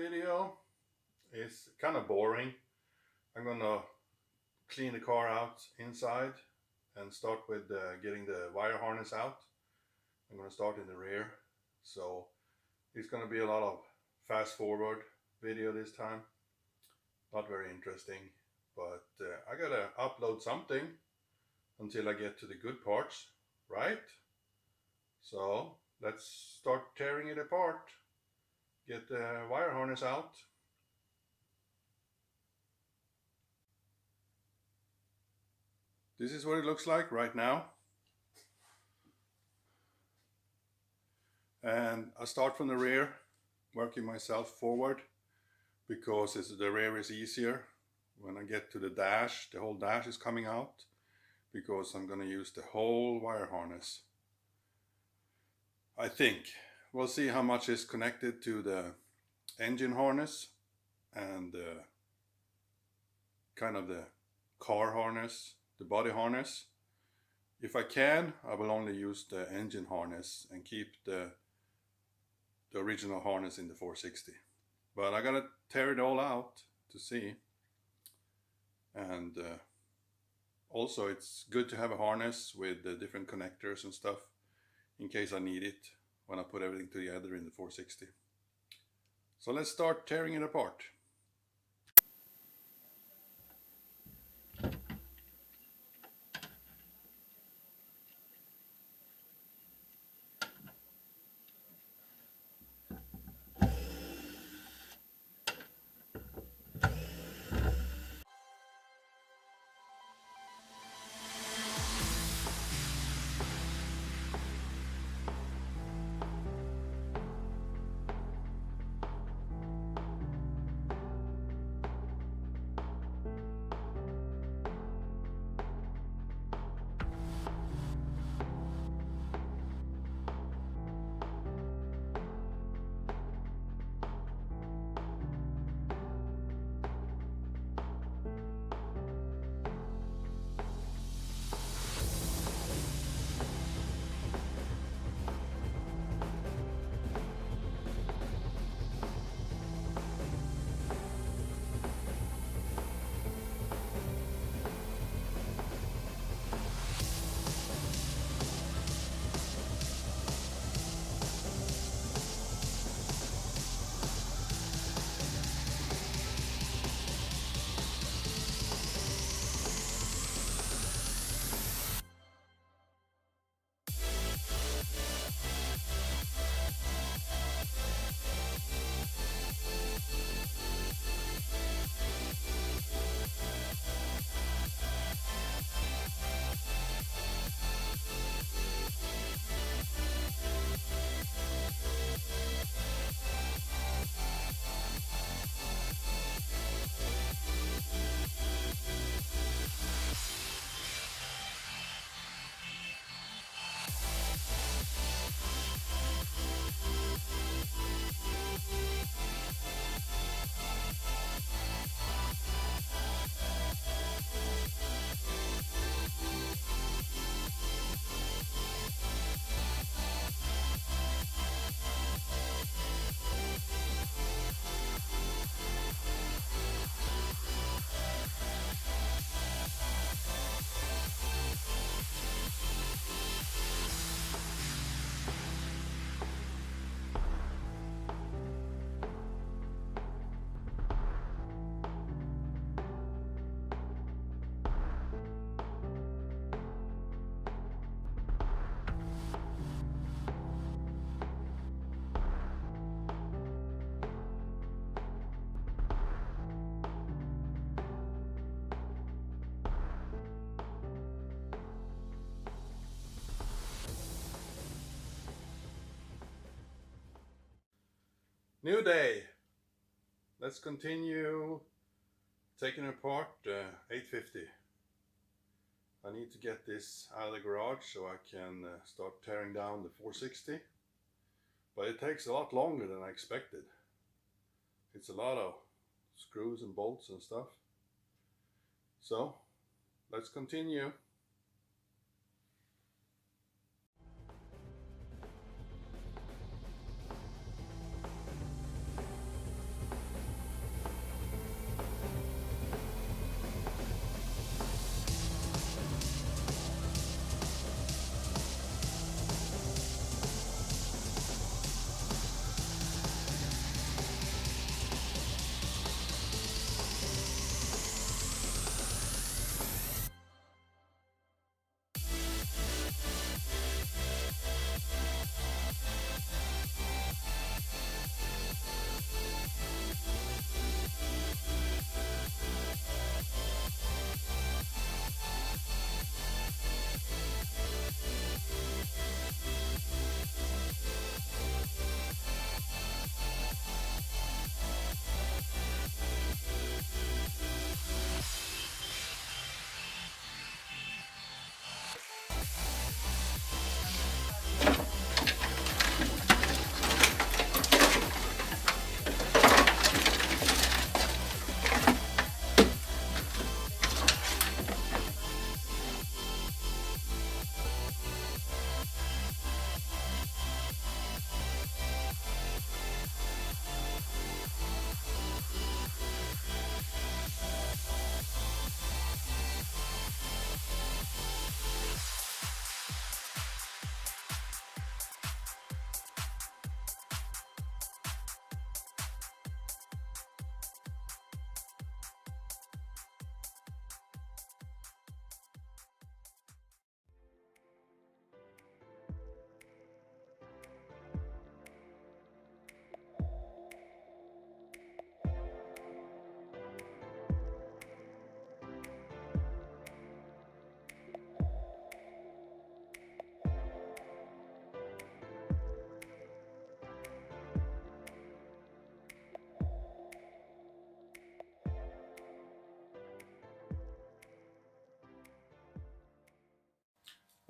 video is kind of boring. I'm gonna clean the car out inside and start with getting the wire harness out. I'm gonna start in the rear, so it's gonna be a lot of fast forward video this time. Not very interesting, but I gotta upload something until I get to the good parts, right? So let's start tearing it apart. Get the wire harness out. This is what it looks like right now. And I start from the rear, working myself forward because the rear is easier. When I get to the dash, the whole dash is coming out because I'm going to use the whole wire harness. I think. We'll see how much is connected to the engine harness and kind of the car harness, the body harness. If I can, I will only use the engine harness and keep the original harness in the 460. But I gotta tear it all out to see. And also it's good to have a harness with the different connectors and stuff in case I need it when I put everything together in the 460. So let's start tearing it apart. New day. Let's continue taking apart the 850. I need to get this out of the garage so I can start tearing down the 460. But it takes a lot longer than I expected. It's a lot of screws and bolts and stuff. So let's continue.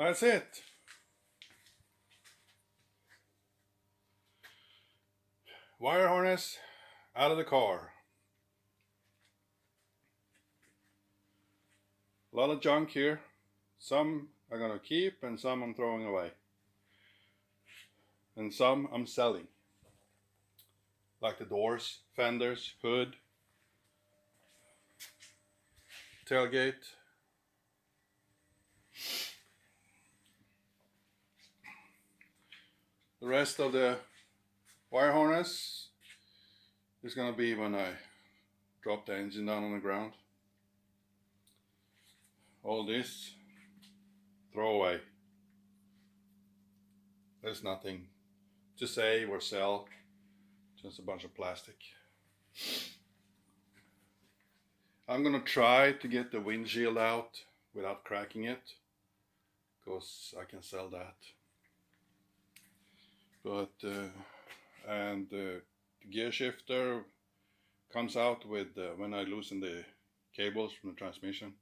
That's it. Wire harness out of the car. A lot of junk here. Some I'm gonna keep and some I'm throwing away. And some I'm selling. Like the doors, fenders, hood, tailgate. The rest of the wire harness is gonna be when I drop the engine down on the ground. All this, throw away. There's nothing to save or sell, just a bunch of plastic. I'm gonna try to get the windshield out without cracking it, because I can sell that. But the gear shifter comes out with when I loosen the cables from the transmission,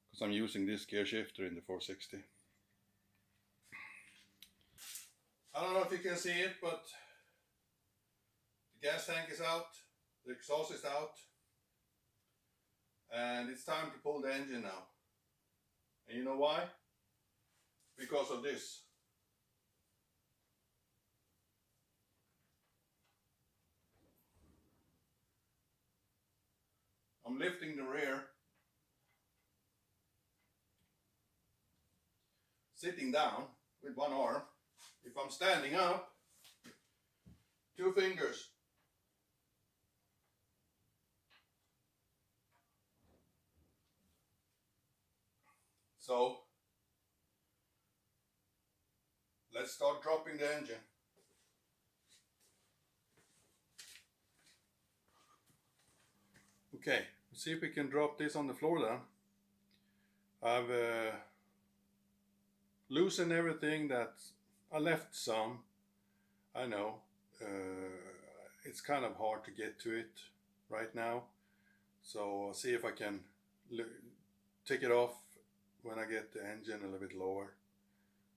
because I'm using this gear shifter in the 460. I don't know if you can see it, but the gas tank is out, the exhaust is out, and it's time to pull the engine now. And you know why? Because of this. I'm lifting the rear, sitting down with one arm. If I'm standing up, 2 fingers. So let's start dropping the engine. Okay, let's see if we can drop this on the floor then. I've loosened everything that I left some. I know it's kind of hard to get to it right now, so I'll see if I can take it off when I get the engine a little bit lower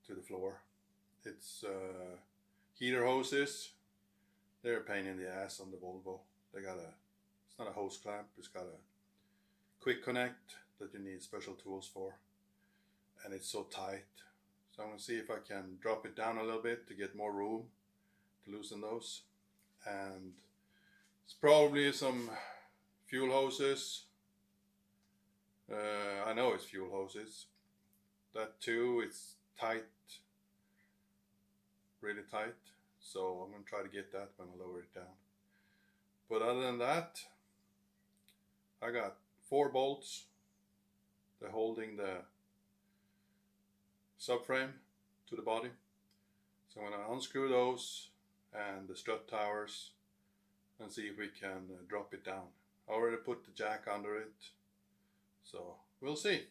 to the floor. It's heater hoses. They're a pain in the ass on the Volvo. They got it's not a hose clamp, it's got a quick connect that you need special tools for, and it's so tight. So I'm going to see if I can drop it down a little bit to get more room to loosen those. And it's probably some fuel hoses. I know it's fuel hoses. That too, it's tight, really tight. So I'm going to try to get that when I lower it down. But other than that, I got 4 bolts. They're holding the subframe to the body. So I'm going to unscrew those and the strut towers and see if we can drop it down. I already put the jack under it, so we'll see.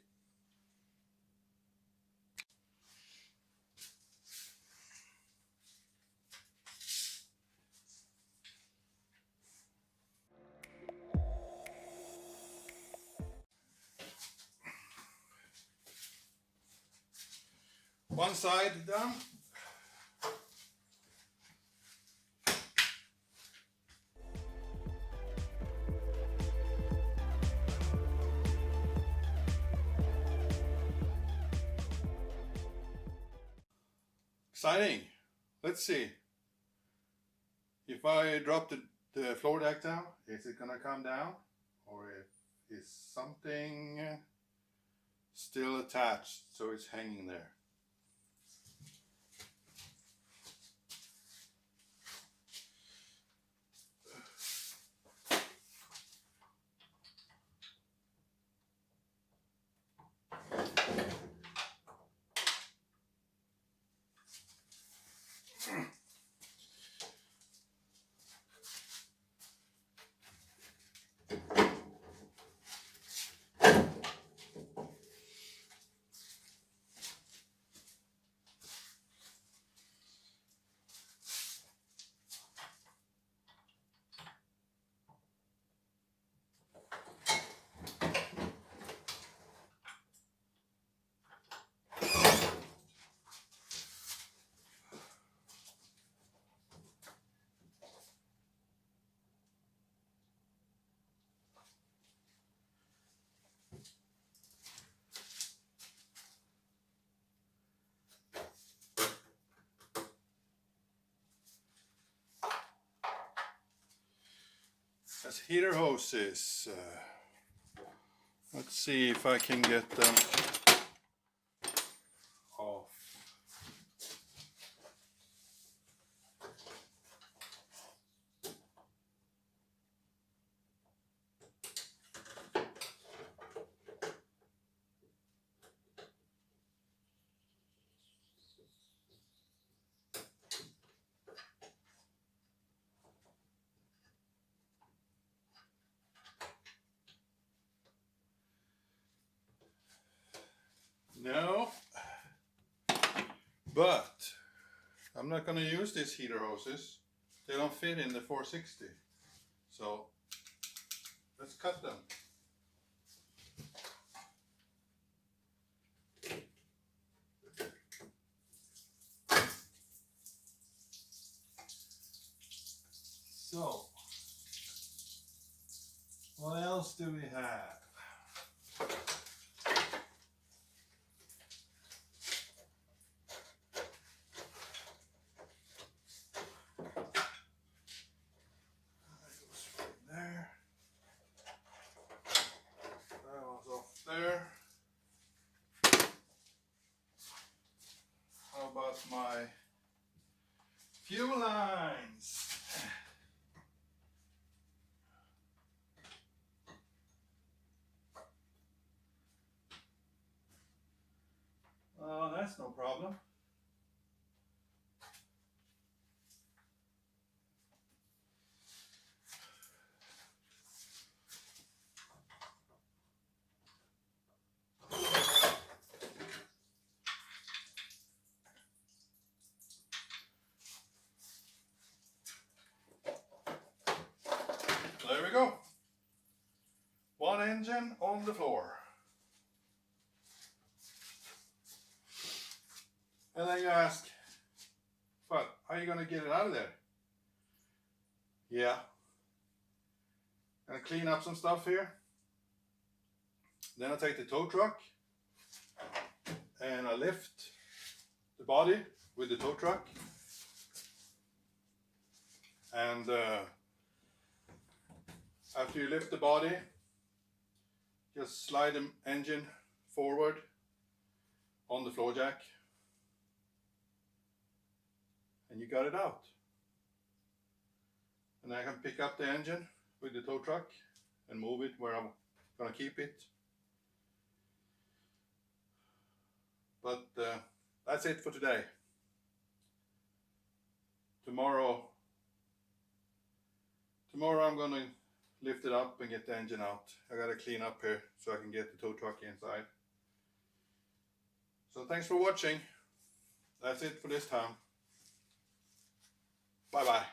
One side done. Exciting. Let's see. If I drop the floor deck down, is it gonna come down? Or is something still attached so it's hanging there? There's heater hoses. Let's see if I can get them off. No, but I'm not going to use these heater hoses. They don't fit in the 460. So let's cut them. So, what else do we have? There. That was off there. How about my fuel lines? Oh, that's no problem. There we go. One engine on the floor. And then you ask, but how are you going to get it out of there? Yeah. Gonna clean up some stuff here. Then I take the tow truck and I lift the body with the tow truck. And after you lift the body, just slide the engine forward on the floor jack. And you got it out. And I can pick up the engine with the tow truck and move it where I'm gonna keep it. But that's it for today. Tomorrow I'm gonna lift it up and get the engine out. I gotta clean up here so I can get the tow truck inside. So thanks for watching. That's it for this time. Bye bye.